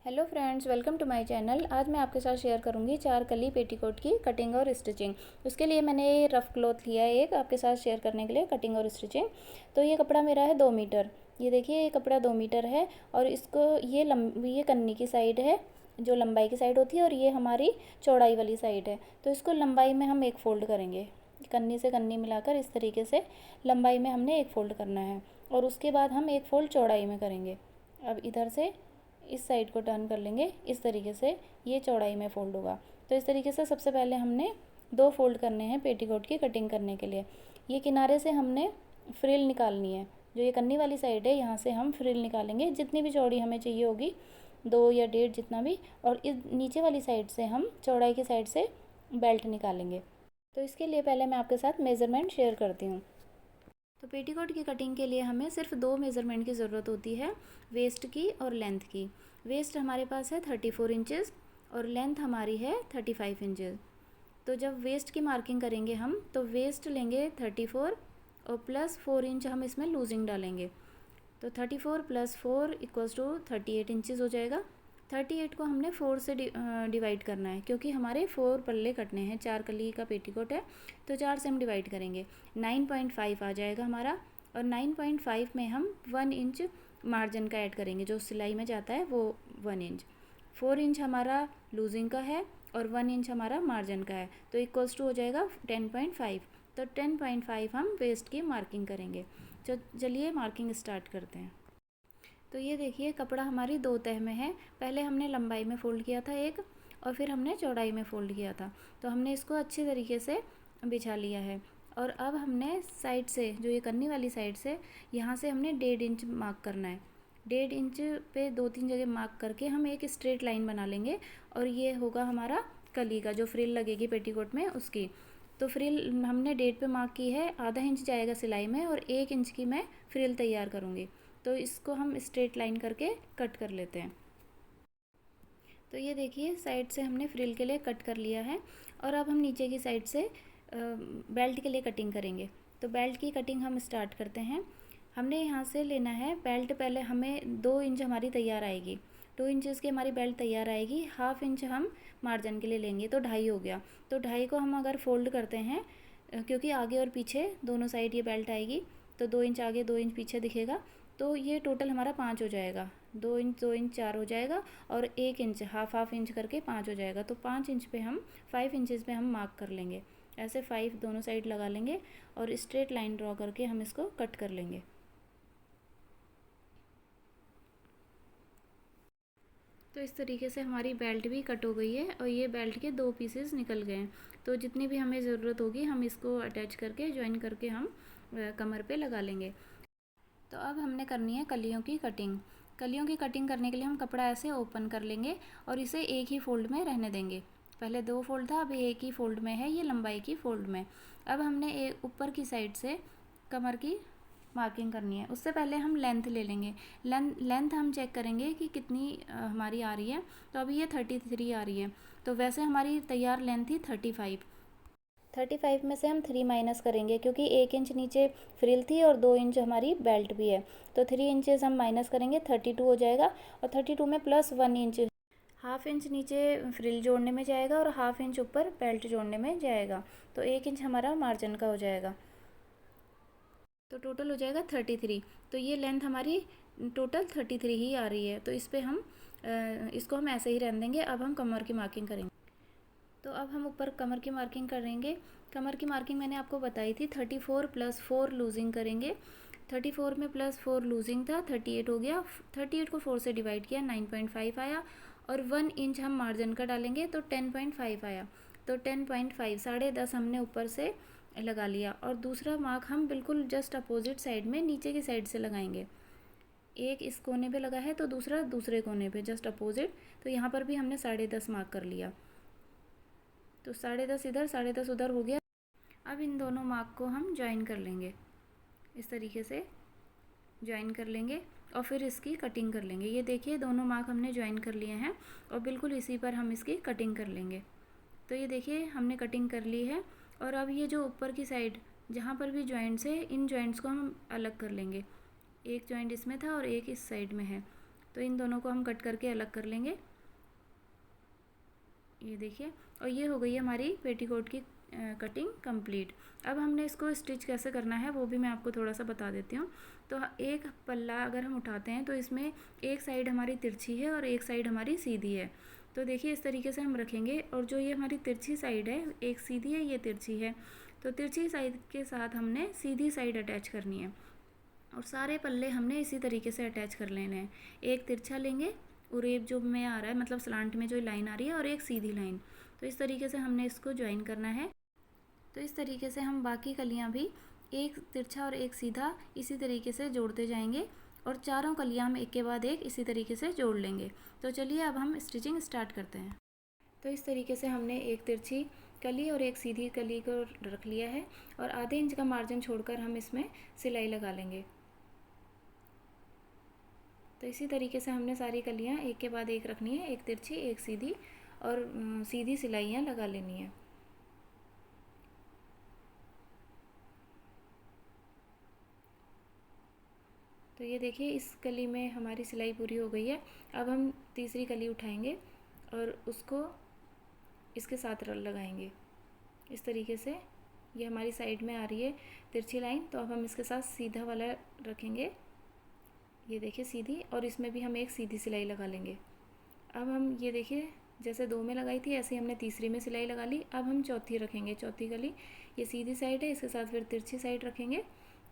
Hello friends, welcome to my channel. आज मैं आपके साथ शेयर करूंगी 4 कली पेटीकोट की कटिंग और स्टिचिंग। उसके लिए मैंने ये रफ़ क्लॉथ लिया है एक आपके साथ शेयर करने के लिए कटिंग और स्टिचिंग। तो ये कपड़ा मेरा है 2 मीटर। ये देखिए, ये कपड़ा 2 मीटर है और इसको ये कन्नी की साइड है जो लंबाई की साइड होती है और ये हमारी चौड़ाई वाली साइड है। तो इसको लंबाई में हम एक फ़ोल्ड करेंगे, कन्नी से कन्नी मिलाकर इस तरीके से लंबाई में हमने एक फ़ोल्ड करना है और उसके बाद हम एक फ़ोल्ड चौड़ाई में करेंगे। अब इधर से इस साइड को टर्न कर लेंगे, इस तरीके से ये चौड़ाई में फ़ोल्ड होगा। तो इस तरीके से सबसे पहले हमने 2 फ़ोल्ड करने हैं पेटीकोट की कटिंग करने के लिए। ये किनारे से हमने फ्रिल निकालनी है, जो ये कन्नी वाली साइड है यहाँ से हम फ्रिल निकालेंगे, जितनी भी चौड़ी हमें चाहिए होगी, 2 या 1.5 जितना भी। और इस नीचे वाली साइड से हम चौड़ाई की साइड से बेल्ट निकालेंगे। तो इसके लिए पहले मैं आपके साथ मेज़रमेंट शेयर करती हूँ। तो पेटीकोट की कटिंग के लिए हमें सिर्फ 2 मेज़रमेंट की ज़रूरत होती है, वेस्ट की और लेंथ की। वेस्ट हमारे पास है 34 इंचेस और लेंथ हमारी है 35 इंचेस। तो जब वेस्ट की मार्किंग करेंगे हम, तो वेस्ट लेंगे 34 और प्लस 4 इंच हम इसमें लूजिंग डालेंगे। तो 34 प्लस 4 इक्वल्स टू 38 इंचेस हो जाएगा। 38 को हमने 4 से डिवाइड करना है, क्योंकि हमारे 4 पल्ले कटने हैं, 4 कली का पेटीकोट है, तो 4 से हम डिवाइड करेंगे। 9.5 आ जाएगा हमारा। और 9.5 में हम 1 इंच मार्जिन का ऐड करेंगे, जो सिलाई में जाता है वो 1 इंच। 4 इंच हमारा लूजिंग का है और 1 इंच हमारा मार्जिन का है, तो इक्वल्स टू हो जाएगा 10.5। तो 10.5 हम वेस्ट की मार्किंग करेंगे। तो चलिए मार्किंग स्टार्ट करते हैं। तो ये देखिए, कपड़ा हमारी 2 तह में है। पहले हमने लंबाई में फ़ोल्ड किया था एक, और फिर हमने चौड़ाई में फ़ोल्ड किया था। तो हमने इसको अच्छे तरीके से बिछा लिया है। और अब हमने साइड से, जो ये कन्नी वाली साइड से, यहाँ से हमने 1.5 इंच मार्क करना है। 1.5 इंच पे 2-3 जगह मार्क करके हम एक स्ट्रेट लाइन बना लेंगे और ये होगा हमारा कली का, जो फ्रिल लगेगी पेटीकोट में उसकी। तो फ्रिल हमने 1.5 पे मार्क की है, आधा इंच जाएगा सिलाई में और 1 इंच की मैं फ्रिल तैयार करूँगी। तो इसको हम स्ट्रेट लाइन करके कट कर लेते हैं। तो ये देखिए, साइड से हमने फ्रिल के लिए कट कर लिया है और अब हम नीचे की साइड से बेल्ट के लिए कटिंग करेंगे। तो बेल्ट की कटिंग हम स्टार्ट करते हैं। हमने यहाँ से लेना है बेल्ट, पहले हमें 2 इंच हमारी तैयार आएगी, 2 इंचज़ की हमारी बेल्ट तैयार आएगी। हाफ इंच हम मार्जिन के लिए लेंगे, तो 2.5 हो गया। तो 2.5 को हम अगर फोल्ड करते हैं, क्योंकि आगे और पीछे दोनों साइड ये बेल्ट आएगी, तो 2 इंच आगे 2 इंच पीछे दिखेगा। तो ये टोटल हमारा 5 हो जाएगा। 2 इंच 2 इंच 4 हो जाएगा और 1 इंच हाफ इंच करके 5 हो जाएगा। तो 5 इंच पे हम 5 इंचज़ पे हम मार्क कर लेंगे। ऐसे 5 दोनों साइड लगा लेंगे और स्ट्रेट लाइन ड्रॉ करके हम इसको कट कर लेंगे। तो इस तरीके से हमारी बेल्ट भी कट हो गई है और ये बेल्ट के 2 पीसेस निकल गए हैं। तो जितनी भी हमें ज़रूरत होगी हम इसको अटैच करके ज्वाइन करके हम कमर पे लगा लेंगे। तो अब हमने करनी है कलियों की कटिंग। कलियों की कटिंग करने के लिए हम कपड़ा ऐसे ओपन कर लेंगे और इसे एक ही फोल्ड में रहने देंगे। पहले 2 फोल्ड था, अब एक ही फोल्ड में है, ये लंबाई की फोल्ड में। अब हमने एक ऊपर की साइड से कमर की मार्किंग करनी है। उससे पहले हम लेंथ ले लेंगे। लेंथ हम चेक करेंगे कि कितनी हमारी आ रही है। तो अभी ये 33 आ रही है। तो वैसे हमारी तैयार लेंथ थी 35 में से हम 3 माइनस करेंगे, क्योंकि 1 इंच नीचे फ्रिल थी और 2 इंच हमारी बेल्ट भी है। तो 3 इंचेस हम माइनस करेंगे, 32 हो जाएगा। और 32 में प्लस 1 इंच, हाफ इंच नीचे फ्रिल जोड़ने में जाएगा और हाफ इंच ऊपर बेल्ट जोड़ने में जाएगा। तो 1 इंच हमारा मार्जिन का हो जाएगा। तो टोटल हो जाएगा 33। तो ये लेंथ हमारी टोटल 33 ही आ रही है। तो इस पर हम इसको हम ऐसे ही रहने देंगे। अब हम कमर की मार्किंग करेंगे। तो अब हम ऊपर कमर की मार्किंग करेंगे। कमर की मार्किंग मैंने आपको बताई थी, 34 प्लस 4 लूजिंग करेंगे। 34 में प्लस 4 लूजिंग था, 38 हो गया। 38 को 4 से डिवाइड किया, 9.5 आया। और 1 इंच हम मार्जिन का डालेंगे, तो 10.5 आया। तो 10.5 10.5 हमने ऊपर से लगा लिया। और दूसरा मार्क हम बिल्कुल जस्ट अपोजिट साइड में नीचे की साइड से लगाएंगे। एक इस कोने पे लगा है तो दूसरा दूसरे कोने पे जस्ट अपोजिट। तो यहाँ पर भी हमने 10.5 मार्क कर लिया। तो 10.5 इधर 10.5 उधर हो गया। अब इन दोनों मार्क को हम ज्वाइन कर लेंगे, इस तरीके से ज्वाइन कर लेंगे और फिर इसकी कटिंग कर लेंगे। ये देखिए, दोनों मार्क हमने ज्वाइन कर लिए हैं और बिल्कुल इसी पर हम इसकी कटिंग कर लेंगे। तो ये देखिए, हमने कटिंग कर ली है। और अब ये जो ऊपर की साइड जहाँ पर भी जॉइंट्स है, इन जॉइंट्स को हम अलग कर लेंगे। एक जॉइंट इसमें था और एक इस साइड में है। तो इन दोनों को हम कट करके अलग कर लेंगे। ये देखिए, और ये हो गई है हमारी पेटीकोट की कटिंग कंप्लीट। अब हमने इसको स्टिच कैसे करना है वो भी मैं आपको थोड़ा सा बता देती हूँ। तो एक पल्ला अगर हम उठाते हैं तो इसमें एक साइड हमारी तिरछी है और एक साइड हमारी सीधी है। तो देखिए इस तरीके से हम रखेंगे, और जो ये हमारी तिरछी साइड है, एक सीधी है ये तिरछी है, तो तिरछी साइड के साथ हमने सीधी साइड अटैच करनी है। और सारे पल्ले हमने इसी तरीके से अटैच कर लेने हैं। एक तिरछा लेंगे, उरेब जो में आ रहा है, मतलब स्लांट में जो लाइन आ रही है, और एक सीधी लाइन। तो इस तरीके से हमने इसको ज्वाइन करना है। तो इस तरीके से हम बाकी कलियां भी एक तिरछा और एक सीधा इसी तरीके से जोड़ते जाएंगे, और चारों कलियां हम एक के बाद एक इसी तरीके से जोड़ लेंगे। तो चलिए अब हम स्टिचिंग स्टार्ट करते हैं। तो इस तरीके से हमने एक तिरछी कली और एक सीधी कली को रख लिया है, और आधे इंच का मार्जिन छोड़कर हम इसमें सिलाई लगा लेंगे। तो इसी तरीके से हमने सारी कलियां एक के बाद एक रखनी है, एक तिरछी एक सीधी, और सीधी सिलाइयाँ लगा लेनी है। तो ये देखिए इस कली में हमारी सिलाई पूरी हो गई है। अब हम तीसरी कली उठाएंगे और उसको इसके साथ लगाएंगे इस तरीके से। ये हमारी साइड में आ रही है तिरछी लाइन, तो अब हम इसके साथ सीधा वाला रखेंगे। ये देखिए सीधी, और इसमें भी हम एक सीधी सिलाई लगा लेंगे। अब हम ये देखिए जैसे दो में लगाई थी ऐसे ही हमने तीसरी में सिलाई लगा ली। अब हम चौथी रखेंगे, चौथी कली ये सीधी साइड है, इसके साथ फिर तिरछी साइड रखेंगे,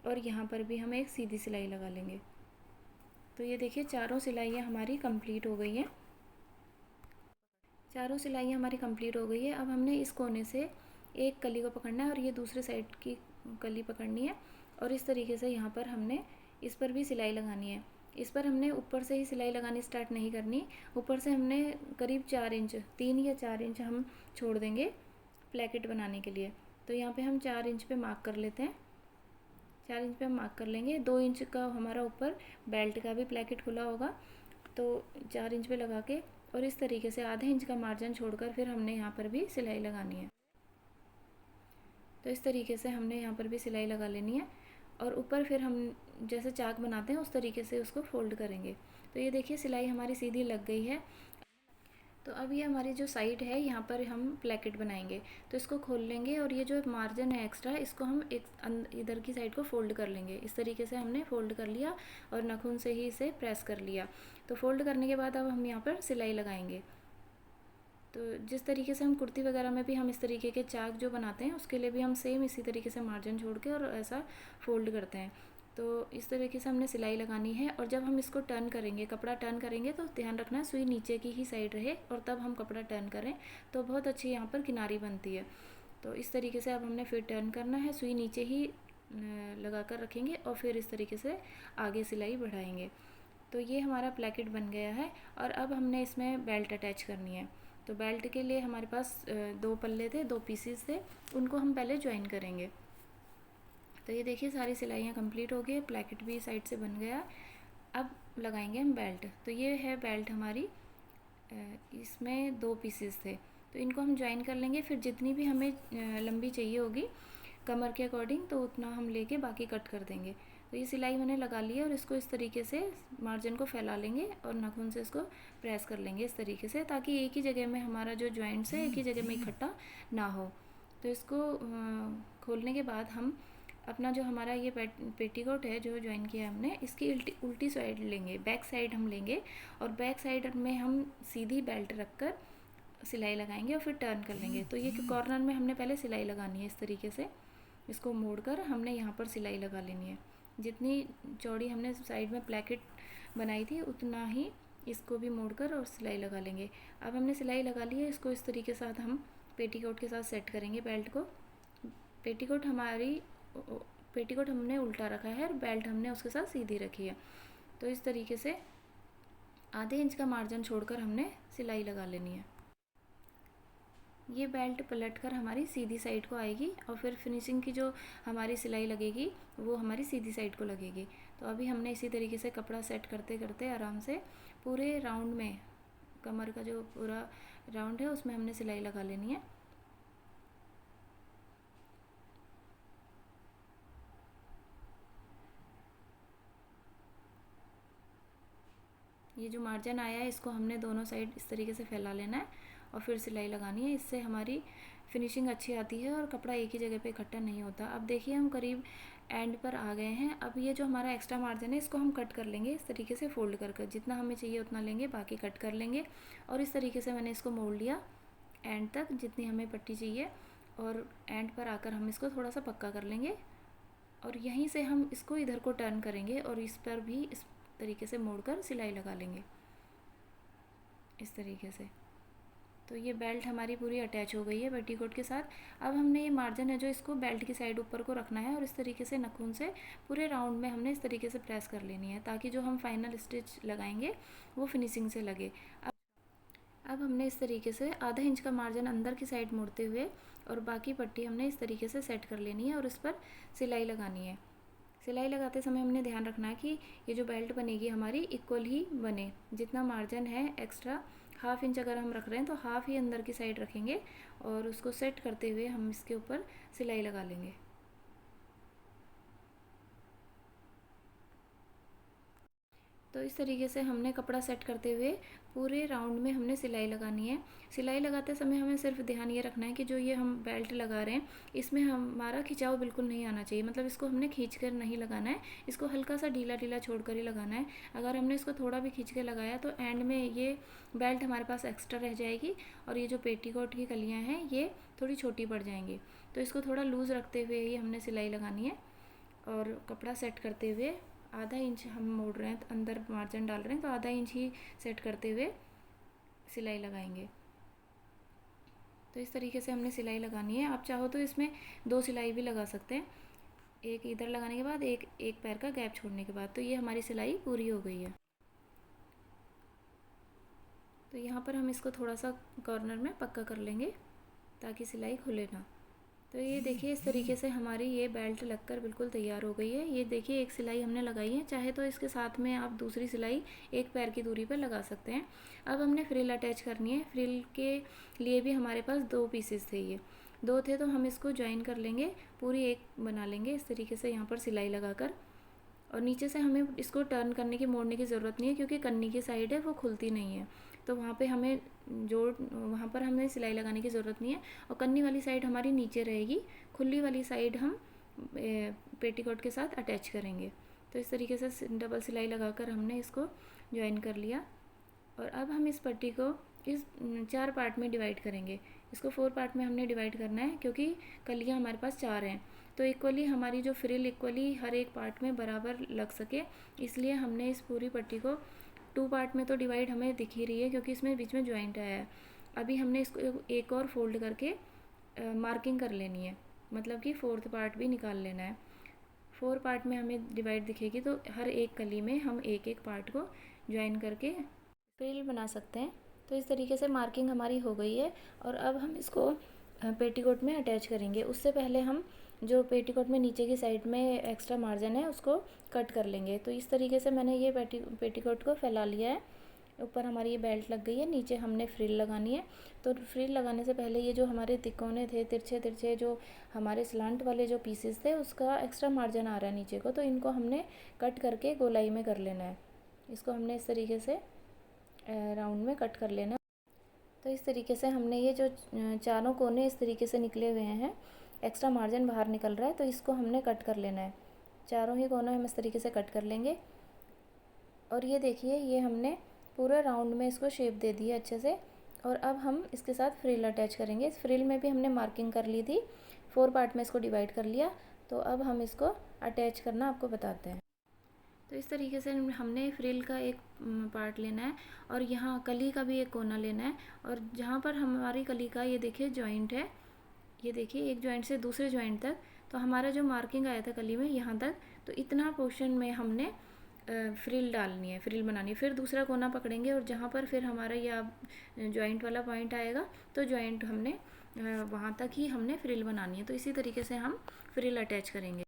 और यहाँ पर भी हम एक सीधी सिलाई लगा लेंगे। तो ये देखिए चारों सिलाइयाँ हमारी कंप्लीट हो गई हैं। चारों सिलाइयाँ हमारी कंप्लीट हो गई है। अब हमने इस कोने से एक कली को पकड़ना है और ये दूसरे साइड की कली पकड़नी है, और इस तरीके से यहाँ पर हमने इस पर भी सिलाई लगानी है। इस पर हमने ऊपर से ही सिलाई लगानी स्टार्ट नहीं करनी। ऊपर से हमने करीब 4 इंच, 3 या 4 इंच हम छोड़ देंगे प्लेकेट बनाने के लिए। तो यहाँ पे हम 4 इंच पे मार्क कर लेते हैं। 4 इंच पे हम मार्क कर लेंगे। 2 इंच का हमारा ऊपर बेल्ट का भी प्लेकेट खुला होगा, तो 4 इंच पे लगा के, और इस तरीके से आधे इंच का मार्जिन छोड़कर फिर हमने यहाँ पर भी सिलाई लगानी है। तो इस तरीके से हमने यहाँ पर भी सिलाई लगा लेनी है, और ऊपर फिर हम जैसे चाक बनाते हैं उस तरीके से उसको फोल्ड करेंगे। तो ये देखिए सिलाई हमारी सीधी लग गई है। तो अब ये हमारी जो साइड है यहाँ पर हम प्लेकेट बनाएंगे। तो इसको खोल लेंगे, और ये जो मार्जिन है एक्स्ट्रा इसको हम एक इधर की साइड को फोल्ड कर लेंगे। इस तरीके से हमने फोल्ड कर लिया और नाखून से ही इसे प्रेस कर लिया। तो फोल्ड करने के बाद अब हम यहाँ पर सिलाई लगाएंगे। तो जिस तरीके से हम कुर्ती वगैरह में भी हम इस तरीके के चाक जो बनाते हैं उसके लिए भी हम सेम इसी तरीके से मार्जिन छोड़ के और ऐसा फोल्ड करते हैं। तो इस तरीके से हमने सिलाई लगानी है, और जब हम इसको टर्न करेंगे, कपड़ा टर्न करेंगे, तो ध्यान रखना है सुई नीचे की ही साइड रहे, और तब हम कपड़ा टर्न करें तो बहुत अच्छी यहाँ पर किनारी बनती है। तो इस तरीके से अब हमने फिर टर्न करना है, सुई नीचे ही लगा कर रखेंगे, और फिर इस तरीके से आगे सिलाई बढ़ाएंगे। तो ये हमारा प्लेकेट बन गया है, और अब हमने इसमें बेल्ट अटैच करनी है। तो बेल्ट के लिए हमारे पास 2 पल्ले थे, 2 पीसीस थे, उनको हम पहले ज्वाइन करेंगे। तो ये देखिए सारी सिलाइयाँ कंप्लीट हो गई, प्लेकेट भी साइड से बन गया। अब लगाएंगे हम बेल्ट। तो ये है बेल्ट हमारी, इसमें 2 पीसेस थे, तो इनको हम ज्वाइन कर लेंगे। फिर जितनी भी हमें लंबी चाहिए होगी कमर के अकॉर्डिंग, तो उतना हम लेके बाकी कट कर देंगे। तो ये सिलाई मैंने लगा ली है, और इसको इस तरीके से मार्जिन को फैला लेंगे और नाखून से इसको प्रेस कर लेंगे इस तरीके से, ताकि एक ही जगह में हमारा जो जॉइंट्स है एक ही जगह में इकट्ठा ना हो। तो इसको खोलने के बाद हम अपना जो हमारा ये पेटीकोट है जो ज्वाइन किया हमने, इसकी उल्टी साइड लेंगे, बैक साइड हम लेंगे, और बैक साइड में हम सीधी बेल्ट रख कर सिलाई लगाएंगे और फिर टर्न कर लेंगे। तो ये कॉर्नर में हमने पहले सिलाई लगानी है इस तरीके से, इसको मोड़कर हमने यहाँ पर सिलाई लगा लेनी है। जितनी चौड़ी हमने साइड में प्लेकेट बनाई थी उतना ही इसको भी मोड़कर और सिलाई लगा लेंगे। अब हमने सिलाई लगा ली है, इसको इस तरीके से हम पेटीकोट के साथ सेट करेंगे बेल्ट को। पेटीकोट हमने उल्टा रखा है और बेल्ट हमने उसके साथ सीधी रखी है। तो इस तरीके से आधे इंच का मार्जिन छोड़कर हमने सिलाई लगा लेनी है। ये बेल्ट पलटकर हमारी सीधी साइड को आएगी, और फिर फिनिशिंग की जो हमारी सिलाई लगेगी वो हमारी सीधी साइड को लगेगी। तो अभी हमने इसी तरीके से कपड़ा सेट करते करते आराम से पूरे राउंड में, कमर का जो पूरा राउंड है उसमें हमने सिलाई लगा लेनी है। ये जो मार्जिन आया है इसको हमने दोनों साइड इस तरीके से फैला लेना है और फिर सिलाई लगानी है। इससे हमारी फिनिशिंग अच्छी आती है और कपड़ा एक ही जगह पे इकट्ठा नहीं होता। अब देखिए हम करीब एंड पर आ गए हैं। अब ये जो हमारा एक्स्ट्रा मार्जिन है इसको हम कट कर लेंगे इस तरीके से फोल्ड कर कर, जितना हमें चाहिए उतना लेंगे, बाकी कट कर लेंगे। और इस तरीके से मैंने इसको मोड़ लिया एंड तक जितनी हमें पट्टी चाहिए, और एंड पर आकर हम इसको थोड़ा सा पक्का कर लेंगे और यहीं से हम इसको इधर को टर्न करेंगे और इस पर भी इस तरीके से मोड़कर सिलाई लगा लेंगे इस तरीके से। तो ये बेल्ट हमारी पूरी अटैच हो गई है पेटीकोट के साथ। अब हमने ये मार्जिन है जो इसको बेल्ट की साइड ऊपर को रखना है और इस तरीके से नखून से पूरे राउंड में हमने इस तरीके से प्रेस कर लेनी है ताकि जो हम फाइनल स्टिच लगाएंगे वो फिनिशिंग से लगे। अब हमने इस तरीके से आधा इंच का मार्जिन अंदर की साइड मोड़ते हुए और बाकी पट्टी हमने इस तरीके से सेट कर लेनी है और इस पर सिलाई लगानी है। सिलाई लगाते समय हमने ध्यान रखना है कि ये जो बेल्ट बनेगी हमारी इक्वल ही बने। जितना मार्जिन है एक्स्ट्रा हाफ इंच अगर हम रख रहे हैं तो हाफ ही अंदर की साइड रखेंगे और उसको सेट करते हुए हम इसके ऊपर सिलाई लगा लेंगे। तो इस तरीके से हमने कपड़ा सेट करते हुए पूरे राउंड में हमने सिलाई लगानी है। सिलाई लगाते समय हमें सिर्फ ध्यान ये रखना है कि जो ये हम बेल्ट लगा रहे हैं इसमें हमारा खिंचाव बिल्कुल नहीं आना चाहिए, मतलब इसको हमने खींच कर नहीं लगाना है, इसको हल्का सा ढीला ढीला छोड़ कर ही लगाना है। अगर हमने इसको थोड़ा भी खींच के लगाया तो एंड में ये बेल्ट हमारे पास एक्स्ट्रा रह जाएगी और ये जो पेटीकोट की कलियाँ हैं ये थोड़ी छोटी पड़ जाएंगी। तो इसको थोड़ा लूज़ रखते हुए ही हमने सिलाई लगानी है और कपड़ा सेट करते हुए आधा इंच हम मोड़ रहे हैं तो अंदर मार्जिन डाल रहे हैं तो आधा इंच ही सेट करते हुए सिलाई लगाएंगे। तो इस तरीके से हमने सिलाई लगानी है। आप चाहो तो इसमें 2 सिलाई भी लगा सकते हैं, एक इधर लगाने के बाद एक पैर का गैप छोड़ने के बाद। तो ये हमारी सिलाई पूरी हो गई है। तो यहाँ पर हम इसको थोड़ा सा कॉर्नर में पक्का कर लेंगे ताकि सिलाई खुले ना। तो ये देखिए इस तरीके से हमारी ये बेल्ट लगकर बिल्कुल तैयार हो गई है। ये देखिए एक सिलाई हमने लगाई है, चाहे तो इसके साथ में आप दूसरी सिलाई एक पैर की दूरी पर लगा सकते हैं। अब हमने फ्रिल अटैच करनी है। फ्रिल के लिए भी हमारे पास 2 पीसेस थे, ये 2 थे तो हम इसको ज्वाइन कर लेंगे, पूरी एक बना लेंगे इस तरीके से यहाँ पर सिलाई लगाकर। और नीचे से हमें इसको टर्न करने की, मोड़ने की ज़रूरत नहीं है क्योंकि कन्नी की साइड है वो खुलती नहीं है, तो वहाँ पे हमें वहाँ पर हमें सिलाई लगाने की ज़रूरत नहीं है। और कन्नी वाली साइड हमारी नीचे रहेगी, खुली वाली साइड हम पेटीकोट के साथ अटैच करेंगे। तो इस तरीके से डबल सिलाई लगाकर हमने इसको ज्वाइन कर लिया। और अब हम इस पट्टी को इस 4 पार्ट में डिवाइड करेंगे। इसको 4 पार्ट में हमने डिवाइड करना है क्योंकि कलियाँ हमारे पास 4 हैं, तो इक्वली हमारी जो फ्रिल इक्वली हर एक पार्ट में बराबर लग सके, इसलिए हमने इस पूरी पट्टी को 2 पार्ट में तो डिवाइड हमें दिख ही रही है क्योंकि इसमें बीच में जॉइंट आया है। अभी हमने इसको एक और फोल्ड करके मार्किंग कर लेनी है, मतलब कि 4th पार्ट भी निकाल लेना है। 4 पार्ट में हमें डिवाइड दिखेगी तो हर एक कली में हम एक एक पार्ट को ज्वाइन करके फ्रिल बना सकते हैं। तो इस तरीके से मार्किंग हमारी हो गई है और अब हम इसको पेटीकोट में अटैच करेंगे। उससे पहले हम जो पेटीकोट में नीचे की साइड में एक्स्ट्रा मार्जिन है उसको कट कर लेंगे। तो इस तरीके से मैंने ये पेटीकोट को फैला लिया है। ऊपर हमारी ये बेल्ट लग गई है, नीचे हमने फ्रिल लगानी है। तो फ्रिल लगाने से पहले ये जो हमारे तिकोने थे, तिरछे तिरछे जो हमारे स्लांट वाले जो पीसेस थे उसका एक्स्ट्रा मार्जिन आ रहा है नीचे को, तो इनको हमने कट करके गोलाई में कर लेना है। इसको हमने इस तरीके से राउंड में कट कर लेना। तो इस तरीके से हमने ये जो चारों कोने इस तरीके से निकले हुए हैं, एक्स्ट्रा मार्जिन बाहर निकल रहा है, तो इसको हमने कट कर लेना है। चारों ही कोने हम इस तरीके से कट कर लेंगे। और ये देखिए ये हमने पूरा राउंड में इसको शेप दे दी है अच्छे से। और अब हम इसके साथ फ्रिल अटैच करेंगे। इस फ्रिल में भी हमने मार्किंग कर ली थी, 4 पार्ट में इसको डिवाइड कर लिया। तो अब हम इसको अटैच करना आपको बताते हैं। तो इस तरीके से हमने फ्रिल का एक पार्ट लेना है और यहाँ कली का भी एक कोना लेना है। और जहाँ पर हमारी कली का ये देखिए जॉइंट है, ये देखिए एक जॉइंट से दूसरे जॉइंट तक, तो हमारा जो मार्किंग आया था कली में यहाँ तक, तो इतना पोर्शन में हमने फ्रिल डालनी है, फ्रिल बनानी है। फिर दूसरा कोना पकड़ेंगे और जहाँ पर फिर हमारा यह जॉइंट वाला पॉइंट आएगा तो जॉइंट हमने वहाँ तक ही हमने फ्रिल बनानी है। तो इसी तरीके से हम फ्रिल अटैच करेंगे।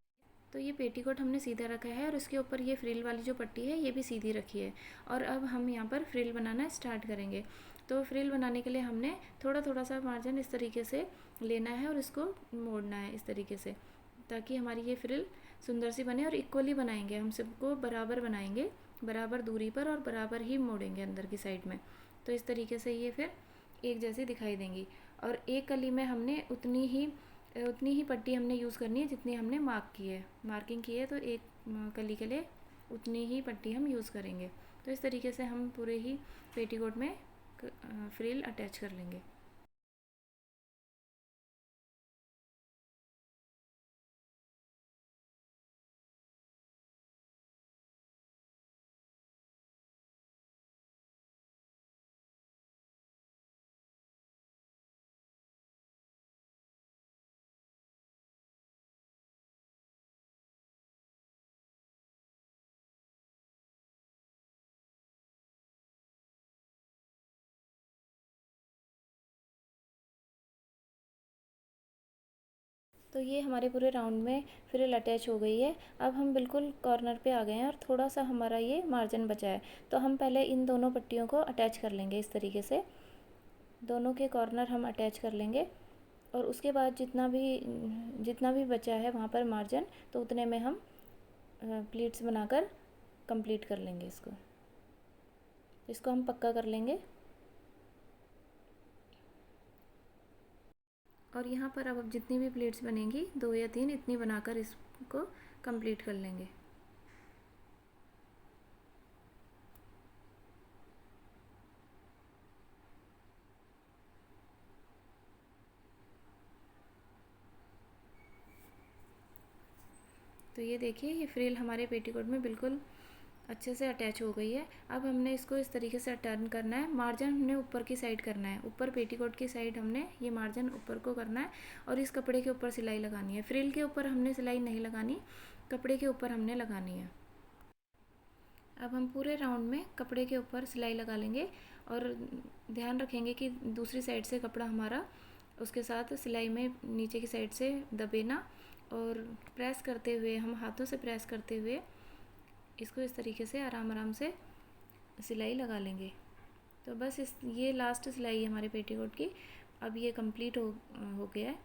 तो ये पेटीकोट हमने सीधा रखा है और इसके ऊपर ये फ्रिल वाली जो पट्टी है ये भी सीधी रखी है। और अब हम यहाँ पर फ्रिल बनाना स्टार्ट करेंगे। तो फ्रिल बनाने के लिए हमने थोड़ा थोड़ा सा मार्जिन इस तरीके से लेना है और इसको मोड़ना है इस तरीके से, ताकि हमारी ये फ्रिल सुंदर सी बने। और इक्वली बनाएंगे, हम सबको बराबर बनाएंगे, बराबर दूरी पर और बराबर ही मोड़ेंगे अंदर की साइड में। तो इस तरीके से ये फिर एक जैसी दिखाई देंगी। और एक कली में हमने उतनी ही पट्टी हमने यूज़ करनी है जितनी हमने मार्किंग की है। तो एक कली के लिए उतनी ही पट्टी हम यूज़ करेंगे। तो इस तरीके से हम पूरे ही पेटीकोट में फ्रिल अटैच कर लेंगे। तो ये हमारे पूरे राउंड में फ्रिल अटैच हो गई है। अब हम बिल्कुल कॉर्नर पे आ गए हैं और थोड़ा सा हमारा ये मार्जिन बचा है। तो हम पहले इन दोनों पट्टियों को अटैच कर लेंगे इस तरीके से। दोनों के कॉर्नर हम अटैच कर लेंगे और उसके बाद जितना भी बचा है वहाँ पर मार्जिन, तो उतने में हम प्लीट्स बनाकर कंप्लीट कर लेंगे इसको हम पक्का कर लेंगे। और यहाँ पर अब जितनी भी प्लेट्स बनेंगी 2 या 3 इतनी बनाकर इसको कंप्लीट कर लेंगे। तो ये देखिए, ये फ्रिल हमारे पेटीकोट में बिल्कुल अच्छे से अटैच हो गई है। अब हमने इसको इस तरीके से टर्न करना है। मार्जिन हमने ऊपर की साइड करना है, ऊपर पेटीकोट की साइड हमने ये मार्जिन ऊपर को करना है और इस कपड़े के ऊपर सिलाई लगानी है। फ्रिल के ऊपर हमने सिलाई नहीं लगानी, कपड़े के ऊपर हमने लगानी है। अब हम पूरे राउंड में कपड़े के ऊपर सिलाई लगा लेंगे और ध्यान रखेंगे कि दूसरी साइड से कपड़ा हमारा उसके साथ सिलाई में नीचे की साइड से दबे ना। और प्रेस करते हुए, हम हाथों से प्रेस करते हुए इसको इस तरीके से आराम आराम से सिलाई लगा लेंगे। तो बस ये लास्ट सिलाई है हमारे पेटीकोट की। अब ये कंप्लीट हो गया है।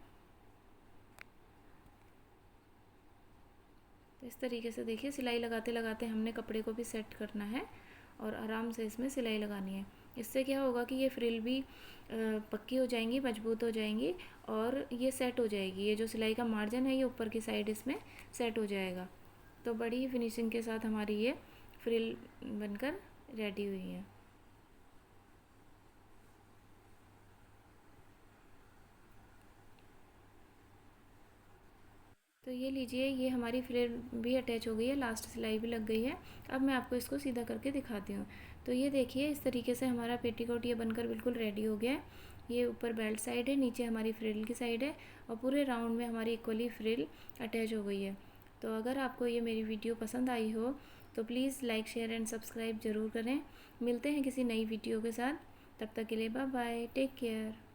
तो इस तरीके से देखिए, सिलाई लगाते लगाते हमने कपड़े को भी सेट करना है और आराम से इसमें सिलाई लगानी है। इससे क्या होगा कि ये फ्रिल भी पक्की हो जाएंगी, मजबूत हो जाएंगी और ये सेट हो जाएगी। ये जो सिलाई का मार्जिन है ये ऊपर की साइड इसमें सेट हो जाएगा। तो बड़ी ही फिनिशिंग के साथ हमारी ये फ्रिल बनकर रेडी हुई है। तो ये लीजिए, ये हमारी फ्रिल भी अटैच हो गई है, लास्ट सिलाई भी लग गई है। अब मैं आपको इसको सीधा करके दिखाती हूँ। तो ये देखिए, इस तरीके से हमारा पेटीकोट ये बनकर बिल्कुल रेडी हो गया है। ये ऊपर बेल्ट साइड है, नीचे हमारी फ्रिल की साइड है और पूरे राउंड में हमारी इक्वली फ्रिल अटैच हो गई है। तो अगर आपको ये मेरी वीडियो पसंद आई हो तो please like, share and subscribe ज़रूर करें। मिलते हैं किसी नई वीडियो के साथ। तब तक के लिए बाय बाय, टेक केयर।